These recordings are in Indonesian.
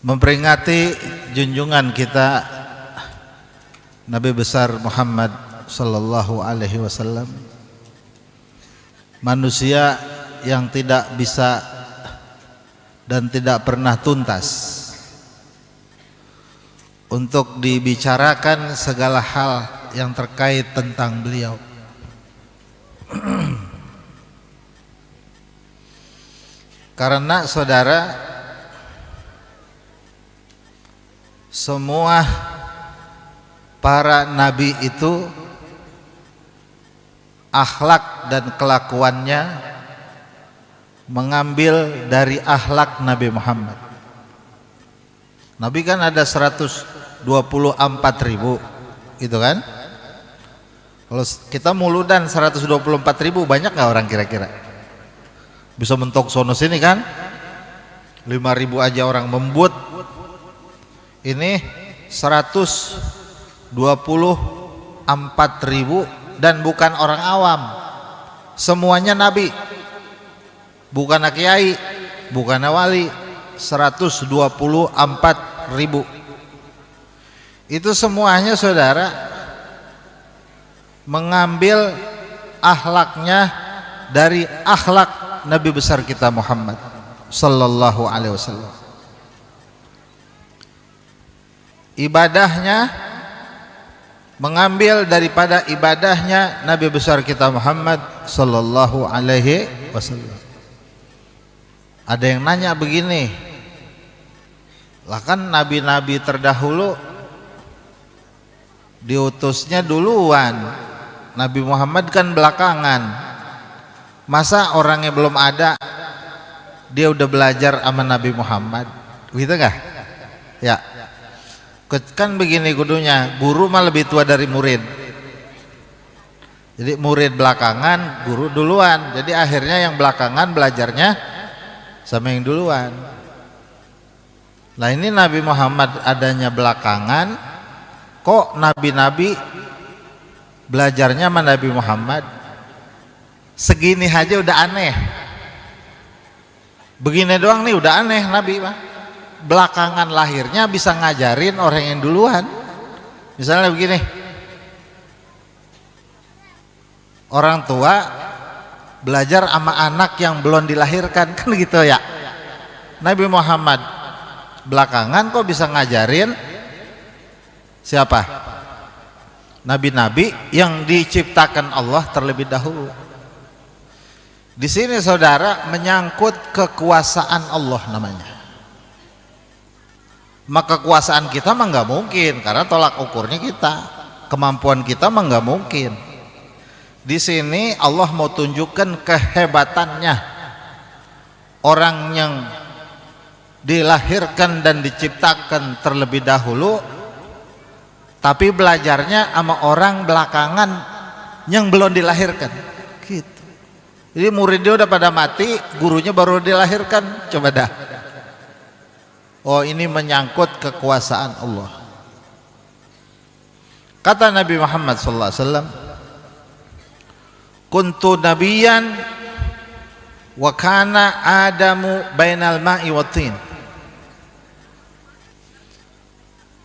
memperingati junjungan kita Nabi besar Muhammad sallallahu alaihi wasallam, manusia yang tidak bisa dan tidak pernah tuntas untuk dibicarakan segala hal yang terkait tentang beliau. Karena saudara, semua para nabi itu akhlak dan kelakuannya mengambil dari akhlak Nabi Muhammad. Nabi kan ada 124.000 gitu kan. Kalau kita muludan 124.000, banyak gak orang kira-kira? Bisa mentok sono sini kan, 5.000 aja orang membut. Ini 124.000 dan bukan orang awam, semuanya nabi, bukan kiai, bukan wali. 124.000 itu semuanya saudara mengambil akhlaknya dari akhlak Nabi besar kita Muhammad sallallahu alaihi wasallam. Ibadahnya mengambil daripada ibadahnya Nabi besar kita Muhammad sallallahu alaihi wasallam. Ada yang nanya begini, lah kan nabi-nabi terdahulu diutusnya duluan, Nabi Muhammad kan belakangan. Masa orangnya belum ada dia udah belajar sama Nabi Muhammad, gitu gak? Ya, kan begini kudunya, guru mah lebih tua dari murid. Jadi murid belakangan, guru duluan. Jadi akhirnya yang belakangan belajarnya sama yang duluan. Nah ini Nabi Muhammad adanya belakangan, kok nabi-nabi belajarnya sama Nabi Muhammad? Segini aja udah aneh. Begini doang nih udah aneh Nabi mah. Belakangan lahirnya bisa ngajarin orang yang duluan. Misalnya begini, orang tua belajar sama anak yang belum dilahirkan, kan gitu ya. Nabi Muhammad belakangan kok bisa ngajarin siapa? Nabi-nabi yang diciptakan Allah terlebih dahulu. Di sini saudara menyangkut kekuasaan Allah namanya. Maka kekuasaan kita mah nggak mungkin, karena tolak ukurnya kita, kemampuan kita mah nggak mungkin. Di sini Allah mau tunjukkan kehebatannya. Orang yang dilahirkan dan diciptakan terlebih dahulu, tapi belajarnya sama orang belakangan yang belum dilahirkan. Gitu. Jadi muridnya udah pada mati, gurunya baru dilahirkan. Coba dah. Oh, ini menyangkut kekuasaan Allah. Kata Nabi Muhammad SAW, kuntu nabiyan wa kana Adamu bainal ma'i wa tin.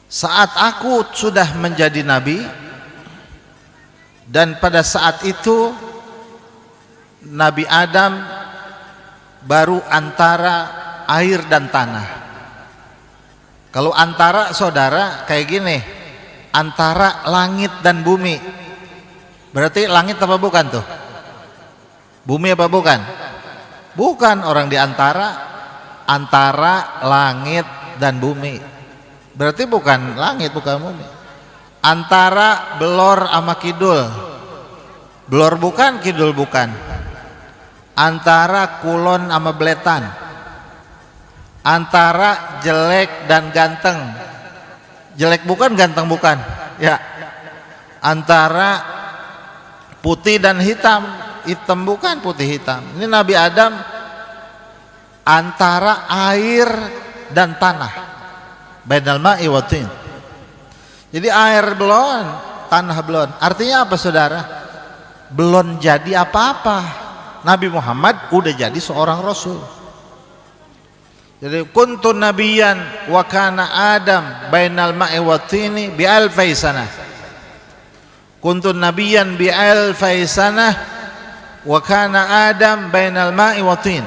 Saat aku sudah menjadi nabi, dan pada saat itu Nabi Adam baru antara air dan tanah. Kalau antara saudara kayak gini, antara langit dan bumi. Berarti langit apa bukan tuh? Bumi apa bukan? Bukan, orang di antara langit dan bumi. Berarti bukan langit, bukan bumi. Antara belor sama kidul. Belor bukan, kidul bukan. Antara kulon sama beletan. Antara jelek dan ganteng. Jelek bukan, ganteng bukan. Ya. Antara putih dan hitam. Hitam bukan, putih hitam. Ini Nabi Adam antara air dan tanah. Bainal ma'i wa tin. Jadi air belum, tanah belum. Artinya apa saudara? Belum jadi apa-apa. Nabi Muhammad udah jadi seorang rasul. Jadi kuntu nabiyan wa kana Adam bainal ma'i wa tini bi alfai sanah. Kuntu nabiyan bi alfai sanah wa kana Adam bainal ma'i wa tin.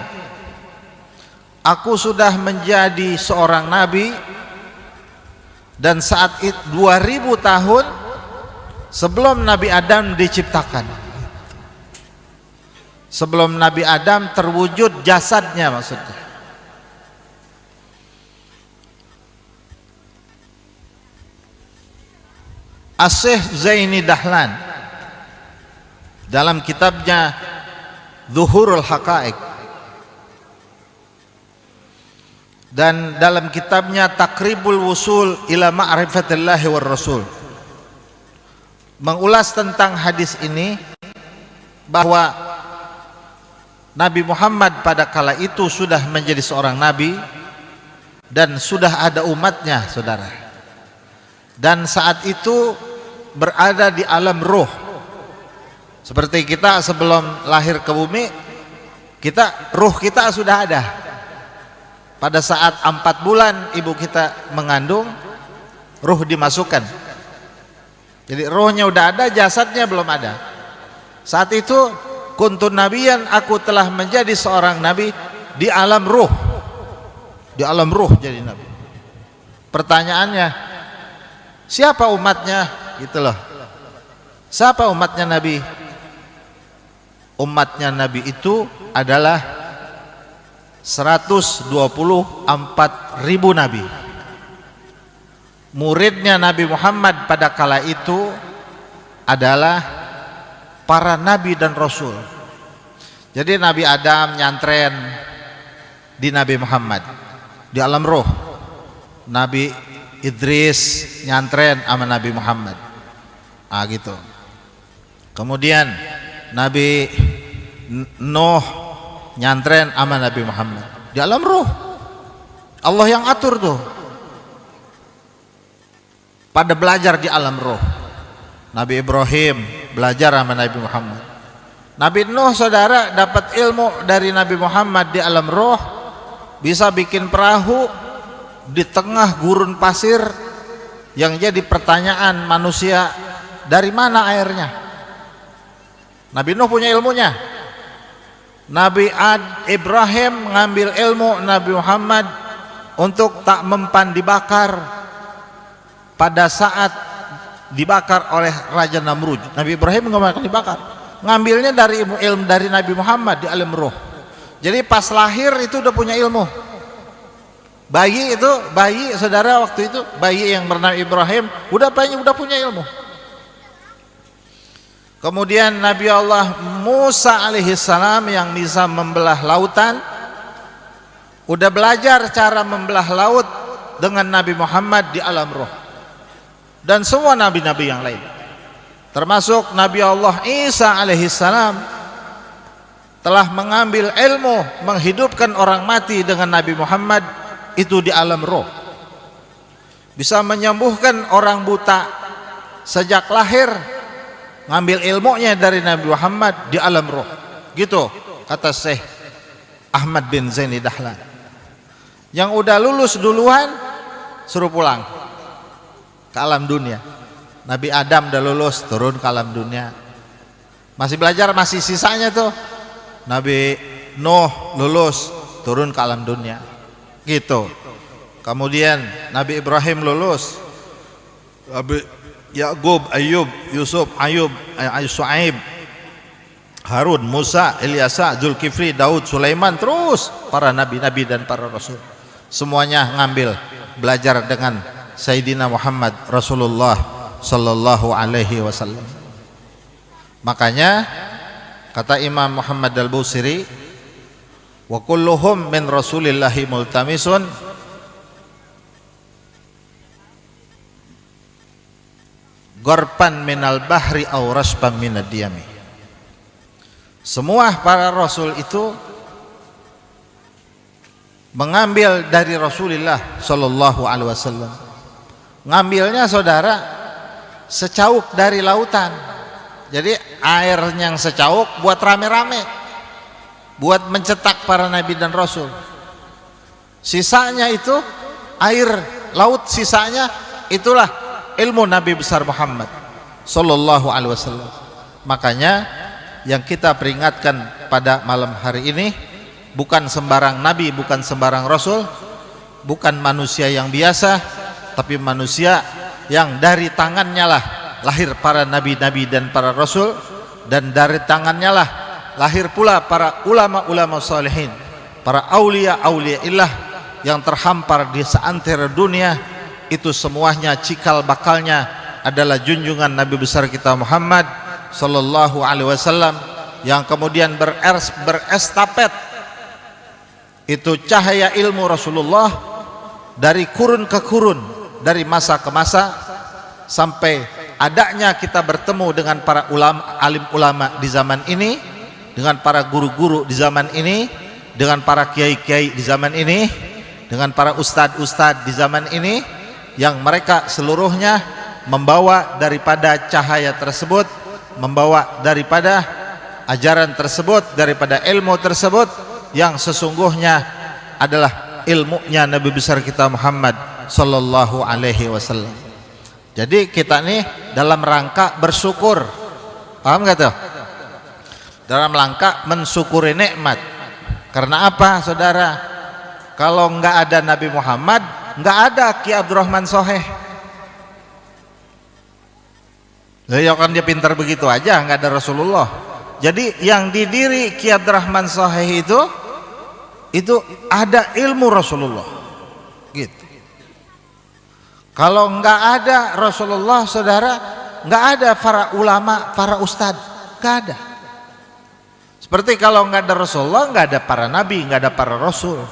Aku sudah menjadi seorang nabi dan saat itu 2000 tahun sebelum Nabi Adam diciptakan. Sebelum Nabi Adam terwujud jasadnya maksudnya. As-Syekh Zaini Dahlan dalam kitabnya Zuhurul Haqaiq dan dalam kitabnya Taqribul Wusul ila Ma'rifatillahi war Rasul mengulas tentang hadis ini bahwa Nabi Muhammad pada kala itu sudah menjadi seorang nabi dan sudah ada umatnya, saudara. Dan saat itu berada di alam ruh. Seperti kita sebelum lahir ke bumi, ruh kita sudah ada. Pada saat 4 bulan ibu kita mengandung, ruh dimasukkan. Jadi rohnya udah ada, jasadnya belum ada. Saat itu kuntu nabiyan, aku telah menjadi seorang nabi di alam ruh. Di alam ruh jadi nabi. Pertanyaannya, siapa umatnya? Gitu loh. Siapa umatnya Nabi? Umatnya Nabi itu adalah 124.000 nabi. Muridnya Nabi Muhammad pada kala itu adalah para nabi dan rasul. Jadi Nabi Adam nyantren di Nabi Muhammad di alam roh. Nabi Idris nyantren sama Nabi Muhammad. Gitu. Kemudian Nabi Nuh nyantren sama Nabi Muhammad di alam ruh. Allah yang atur tuh. Pada belajar di alam ruh. Nabi Ibrahim belajar sama Nabi Muhammad. Nabi Nuh, saudara, dapat ilmu dari Nabi Muhammad di alam ruh, bisa bikin perahu di tengah gurun pasir yang jadi pertanyaan manusia, dari mana airnya? Nabi Nuh punya ilmunya. Nabi Ibrahim mengambil ilmu Nabi Muhammad untuk tak mempan dibakar pada saat dibakar oleh Raja Namrud. Nabi Ibrahim nggak makan dibakar, ngambilnya dari ilmu dari Nabi Muhammad di alam roh. Jadi pas lahir itu udah punya ilmu. Bayi saudara, waktu itu bayi yang bernama Ibrahim udah punya ilmu. Kemudian Nabi Allah Musa alaihissalam yang bisa membelah lautan, udah belajar cara membelah laut dengan Nabi Muhammad di alam roh. Dan semua nabi-nabi yang lain, termasuk Nabi Allah Isa alaihissalam, telah mengambil ilmu menghidupkan orang mati dengan Nabi Muhammad itu di alam roh. Bisa menyembuhkan orang buta sejak lahir, ngambil ilmunya dari Nabi Muhammad di alam roh. Gitu kata Syekh Ahmad bin Zaini Dahlan. Yang udah lulus duluan suruh pulang ke alam dunia. Nabi Adam udah lulus, turun ke alam dunia. Masih belajar, masih sisanya tuh. Nabi Nuh lulus, turun ke alam dunia. Gitu. Kemudian Nabi Ibrahim lulus, Nabi Ya'qub, Ayub, Yusuf, Shu'aib, Harun, Musa, Ilyasa, Zulkifli, Daud, Sulaiman, terus para nabi-nabi dan para rasul. Semuanya ngambil belajar dengan Sayyidina Muhammad Rasulullah sallallahu alaihi wasallam. Makanya kata Imam Muhammad Al-Busiri, wa kulluhum min Rasulillahi multamisun gorpan minal bahri aw raspan minad diyami. Semua para rasul itu mengambil dari Rasulullah sallallahu alaihi wasallam. Ngambilnya saudara secauk dari lautan. Jadi air yang secauk buat rame-rame, buat mencetak para nabi dan rasul. Sisanya itu air laut, sisanya itulah ilmu Nabi besar Muhammad sallallahu alaihi wasallam. Makanya yang kita peringatkan pada malam hari ini bukan sembarang nabi, bukan sembarang rasul, bukan manusia yang biasa, tapi manusia yang dari tangannya lah lahir para nabi-nabi dan para rasul, dan dari tangannya lah lahir pula para ulama-ulama salihin, para aulia-aulia illah yang terhampar di seantero dunia. Itu semuanya cikal bakalnya adalah junjungan Nabi besar kita Muhammad sallallahu alaihi wasallam, yang kemudian berestafet itu cahaya ilmu Rasulullah dari kurun ke kurun, dari masa ke masa, sampai adanya kita bertemu dengan para alim ulama di zaman ini, dengan para guru-guru di zaman ini, dengan para kiai-kiai di zaman ini, dengan para ustadz-ustadz di zaman ini, yang mereka seluruhnya membawa daripada cahaya tersebut, membawa daripada ajaran tersebut, daripada ilmu tersebut yang sesungguhnya adalah ilmunya Nabi besar kita Muhammad sallallahu alaihi wasallam. Jadi kita nih dalam rangka bersyukur, paham gak tuh? Dalam rangka mensyukuri nikmat. Karena apa saudara? Kalau nggak ada Nabi Muhammad, nggak ada Ki Abdurrahman Soheh. Ya kan dia pintar begitu aja, nggak ada Rasulullah. Jadi yang didiri Ki Abdurrahman Soheh itu ada ilmu Rasulullah gitu. Kalau nggak ada Rasulullah saudara, nggak ada para ulama, para ustadz, nggak ada. Seperti kalau nggak ada Rasulullah, nggak ada para nabi, nggak ada para rasul.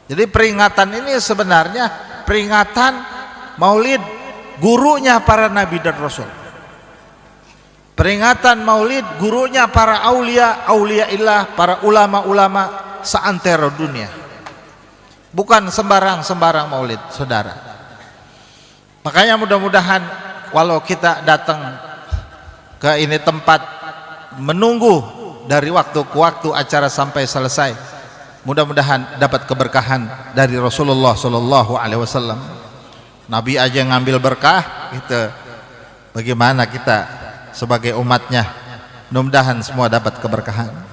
Jadi peringatan ini sebenarnya peringatan maulid gurunya para nabi dan rasul. Peringatan maulid gurunya para aulia, aulia illah, para ulama-ulama seantero dunia. Bukan sembarang maulid saudara. Makanya mudah-mudahan walau kita datang ke ini tempat menunggu dari waktu ke waktu acara sampai selesai, mudah-mudahan dapat keberkahan dari Rasulullah sallallahu alaihi wasallam. Nabi aja ngambil berkah gitu, bagaimana kita sebagai umatnya? Mudah-mudahan semua dapat keberkahan.